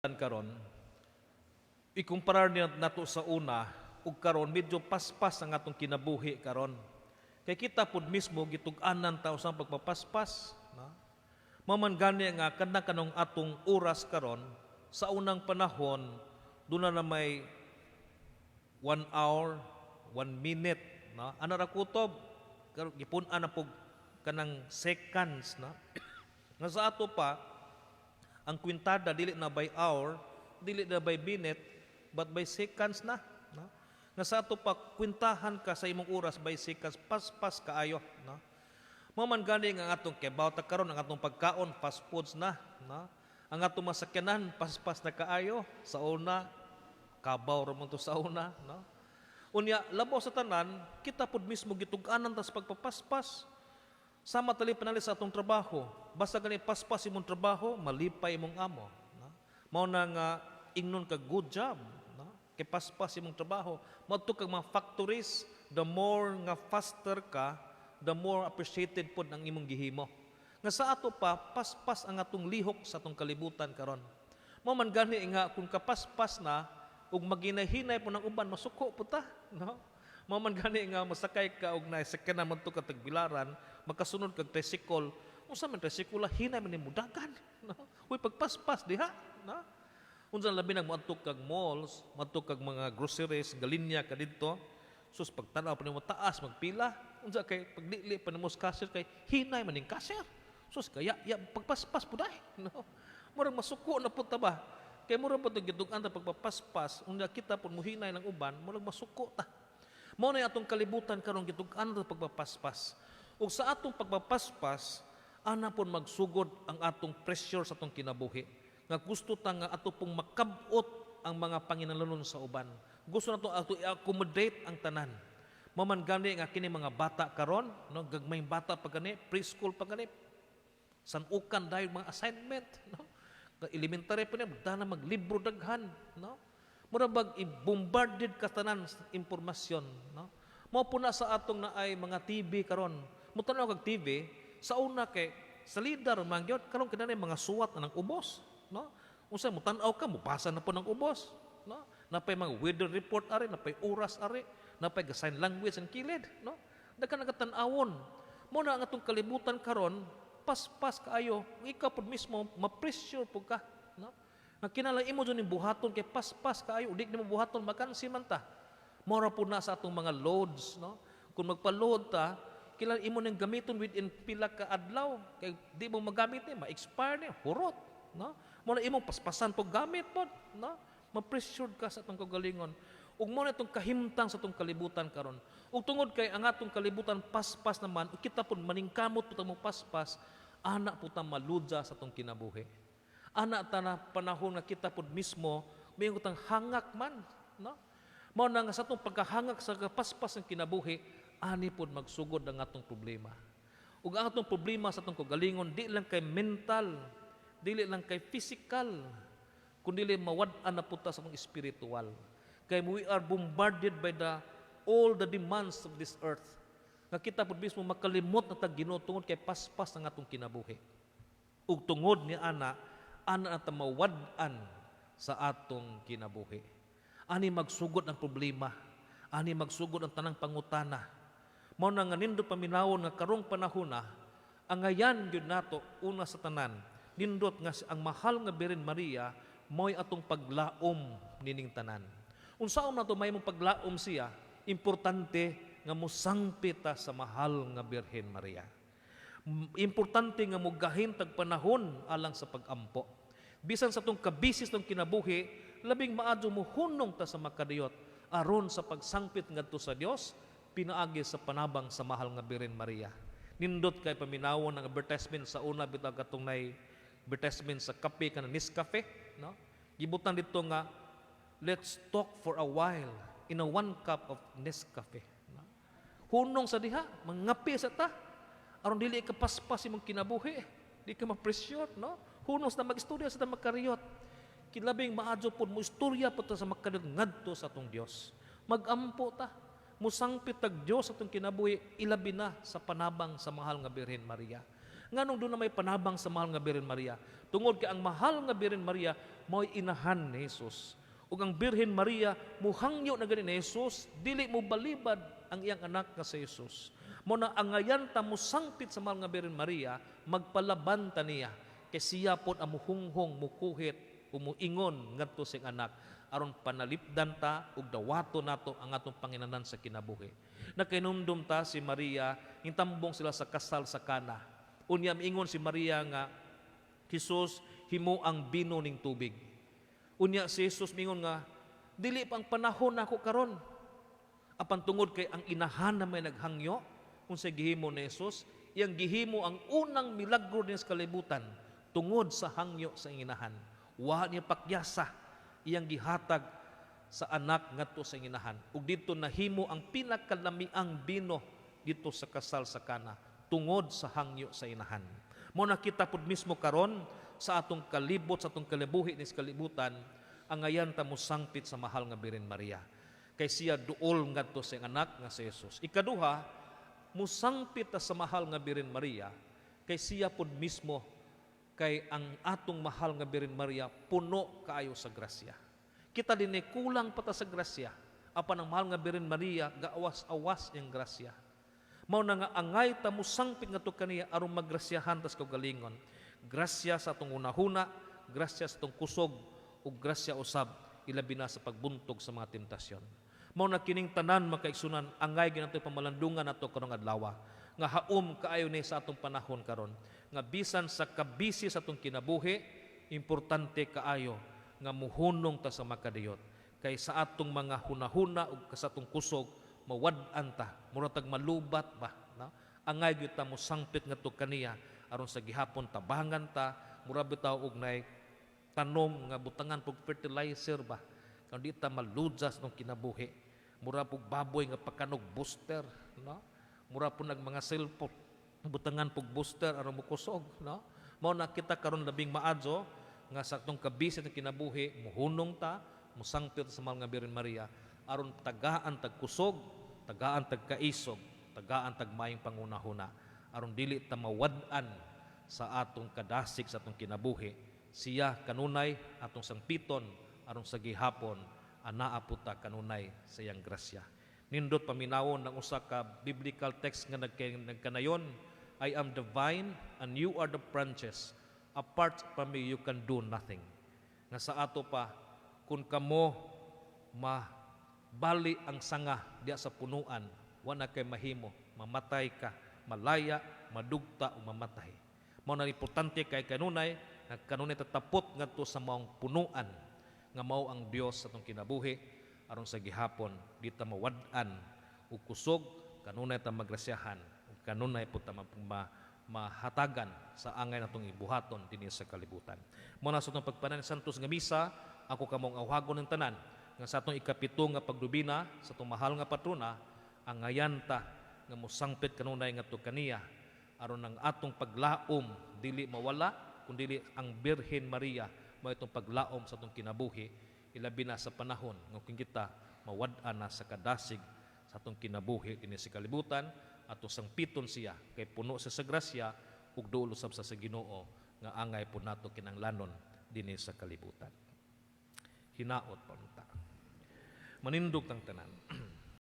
karon ikumparar niya nato sa una ug karon medyo paspas ang atong kinabuhi karon kay kita pud mismo gitug-anan ta usang pagpapaspas na maman gani nga kanang atong oras karon sa unang panahon duna na may 1 hour 1 minute na ana ra kutob karon gipun-an na pug kanang seconds na nga sa ato pa ang kwintada dili na by hour, dili na by minute, but by seconds na. No? Nga sa ato pa, kwintahan ka sa imong oras by seconds, pas-pas kaayo. No? Maman gani ang atong kebawta karon ang atong pagkaon, fast foods na. No? Ang atong masakyanan, pas-pas na kaayo. Sa una, kabaw ramon to sa una. No? Unya, labaw sa tanan, kita pud mismo gitug-anan ta sa pagpapaspas. Sama tali panali sa atong trabaho. Basta gani paspas imong trabaho, malipay imong amo. No? Mao na nga ingnon ka good job. No? Kay paspas imong trabaho. Madto kag mga factories, the more nga faster ka, the more appreciated pod ang imong gihimo. Nga sa ato pa, paspas ang atong lihok sa atong kalibutan karon. Mao man gani nga kung kapaspas na ug maghinay-hinay po ng uban, masuko po ta. No? Mao man gani nga masakay ka og naisakyanan man to ka tagbilaran, makasunod kag tricycle, unsa man tricycle hinay man nimo dagan, no? Uy pagpaspas diha, no? Unsa labi nang moadto kag malls, moadto kag mga groceries, galinya ka didto, sus pagtanaw pa nimo taas magpila, unsa kay pagdili pa nimo cashier kay hinay man ning cashier. Sus kaya ya pagpaspas pud ay, no? Murag masuko na pud ta ba? Kay murag pud gidug-an ta pagpapaspas, unya kita pud mohinay ng uban, murag masuko ta. Mao na atong kalibutan karon gitug-an ta pagpapaspas. Ug sa atong pagpapaspas, ana pon magsugod ang atong pressure sa atong kinabuhi. Nga gusto ta nga ato pong makabot ang mga panginahanglan sa uban. Gusto nato ato i-accommodate ang tanan. Maman gani nga kini mga bata karon, no, gagmayng bata pa gani, preschool pa gani. Sanukan dahil mga assignment, no? Elementary pa niya, dana maglibro daghan, no? Mura bag i-bombarded ka tanan sa impormasyon, no? Mao po na sa atong naay mga TV karon. Mutanaw kag TV, sa una kay sa leader man gyud karon kinahanglan mga suwat na ng ubos, no? Unsa mo tan-aw ka mupasa na po ng ubos, no? Napay mga weather report ari, napay oras ari, napay sign language ang kilid, no? Daghan nga tan-awon. Mo na ang atong kalibutan karon, paspas kaayo, ikaw pud mismo ma-pressure pud ka, no? Nga kinahanglan imo jud ning buhaton kay paspas kaayo, udi nimo buhaton makansi man ta. Mora pud na sa atong mga loads, no? Kung magpa-load ta, kailangan imo nang gamiton within pila ka adlaw kay di mo magamit ni ma-expire ni hurot, no? Mo na imong paspasan pag gamit pod, no? Ma-pressured ka sa atong kagalingon. Ug mo na itong kahimtang sa atong kalibutan karon. Ug tungod kay ang atong kalibutan paspas naman, kita pod maningkamot pud mo paspas, ana pud ta maludza sa atong kinabuhi. Ana ta na panahon nga kita pod mismo may utang hangak man, no? Mao na nga sa atong pagkahangak sa paspas ng kinabuhi, ani pod magsugod ang atong problema. Ug ang atong problema sa atong kagalingon di lang kay mental, dili lang kay physical, kundi mawad-an na puta sa atong spiritual. Kay we are bombarded by all the demands of this earth. Nga kita pod mismo makalimot na tag Ginoo tungod kay paspas ang atong kinabuhi. Ug tungod ni ana ta mawad-an sa atong kinabuhi. Ani magsugod ang problema, ani magsugod ang tanang pangutana. Mao na nga nindot paminawon nga karong panahona, ang ngayan gyud nato una sa tanan, nindot nga ang mahal nga Birhen Maria mo'y atong paglaom nining tanan. Unsaon nato may mong paglaom siya, importante nga mosangpit ta sa mahal nga Birhen Maria. Importante nga mugahin tag panahon alang sa pagampo. Bisan sa atong kabisis tong kinabuhi, labing maadyo mo hunong ta sa makadiyot aron sa pagsangpit ngadto sa Dios, pinaagi sa panabang sa mahal nga Birhen Maria. Nindot kay paminawon ang advertisement sa una bitag katong nay advertisement sa kape kana Nescafe, no? Gibutan dito nga let's talk for a while in a 1 cup of Nescafe, no? Hunong sa diha, mangapi sa ta aron dili ka paspas imong kinabuhi, di ka ma-pressure, no? Hunong sa mag-istorya sa ta magkariyot. Kilabing maadyo pod mo istorya pod ta sa makadiyot ngadto sa atong Dios. Magampo ta, musangpit tag Dios atong kinabuhi, ilabi na sa panabang sa mahal nga Birhen Maria. Nganong doon na may panabang sa mahal nga Birhen Maria? Tungod kay ang mahal nga Birhen Maria mo'y inahan ni Jesus. Ug ang Birhen Maria muhangyo na gani ni Jesus, dili mo balibad ang iyang anak nga si Jesus. Mo na angayan ta mo sangpit sa mahal nga Birhen Maria, magpalaban ta niya kay siya pod ang muhunghong mukuhit umuingon ngadto sing anak aron panalipdan ta ug dawato nato ang atong Panginanan sa kinabuhi. Nakainumdum ta si Maria, hintambong sila sa kasal sa Kana. Unya miingon si Maria nga, Jesus, himo ang bino ning tubig. Unya si Jesus miingon nga, dili pang panahon nako karon. Apan tungod kay ang inahan na may naghangyo, kung sa gihimo ni Jesus, iyang gihimo ang unang milagro din sa kalibutan tungod sa hangyo sa inahan. Wa niya pakyasa iyang gihatag sa anak ngadto sa inahan. Ug dito nahimo ang pinakalamiang bino dito sa kasal sa Kana tungod sa hangyo sa inahan. Mo nakita pud mismo karon sa atong kalibot, sa atong kalibuhi ni kalibutan, ang ayan ta mo sangpit sa mahal nga Birhen Maria. Kay siya duol ngadto sa anak nga si Jesus. Ikaduha, musangpit ta sa mahal nga Birhen Maria kay siya pud mismo kay ang atong mahal nga Birhen Maria puno kaayo sa grasya. Kita din kulang pa ta sa grasya. Apan ang mahal nga Birhen Maria gaawas-awas iyang grasya. Mao na nga angay ta mo sangpit ngadto kaniya aron magrasyahan tas kaugalingon. Grasya sa atong unahuna, grasya sa atong kusog ug grasya usab ilabi na sa pagbuntog sa mga temptasyon. Mao na kining tanan makaigsunan angay ginato pamalandungan nato karong adlaw nga haom kaayo ni sa atong panahon karon nga bisan sa kabisi sa atong kinabuhi importante kaayo nga muhunong ta sa makadiyot kay sa atong mga hunahuna ug sa atong kusog mawad-an ta muratag malubat ba no? Angay gyud ta mo sangpit ngadto kaniya aron sa gihapon tabangan ta mura bitaw og nay tanom nga butangan pug fertilizer ba kung di ta maludzas ng kinabuhi mura pug baboy nga pakanog booster no mura po nag mga cellphone butangan pug booster aron mokusog no mao na kita karon labing maadso nga sa atong kabisi ng kinabuhi muhunong ta musangpit sa mahal nga Birhen Maria aron tagaan tag kusog tagaan tag kaisog tagaan tag mayong pangunahuna aron dili ta mawad-an sa atong kadasig sa atong kinabuhi siya kanunay atong sangpiton aron sa gihapon anaa po ta kanunay sa iyang grasya. Nindot paminawon ng usa ka biblical text nga nagkanayon, I am the vine and you are the branches. Apart from me you can do nothing. Nga sa ato pa kung kamo mabali ang sanga diya sa punuan, wala kay mahimo, mamatay ka, malaya, madugta o mamatay. Mao na importante kay kanunay tatapot ngadto sa maong punuan nga mao ang Dios sa atong kinabuhi aron sa gihapon di ta mawad-an ug kusog kanunay ta magrasyahan ug kanunay pud ta mahatagan sa angay natong ibuhaton dinhi sa kalibutan. Mao na sa atong pagpanan santos nga misa ako kamong awhagon ng tanan nga sa atong ikapito nga pagdubina sa atong mahal nga patrona ang ngayanta nga mosangpit kanunay ngadto kaniya aron ang atong paglaom dili mawala kundi ang Birhen Maria mao itong paglaom sa atong kinabuhi ilabi na sa panahon nga kung kita mawad-an na sa kadasig sa atong kinabuhi dinhi sa kalibutan ato sangpiton siya kay puno sa grasya ug duol usab sa Ginoo nga angay pud nato kinahanglanon dinhi sa kalibutan. Hinaot pa unta. Manindog tang tanan.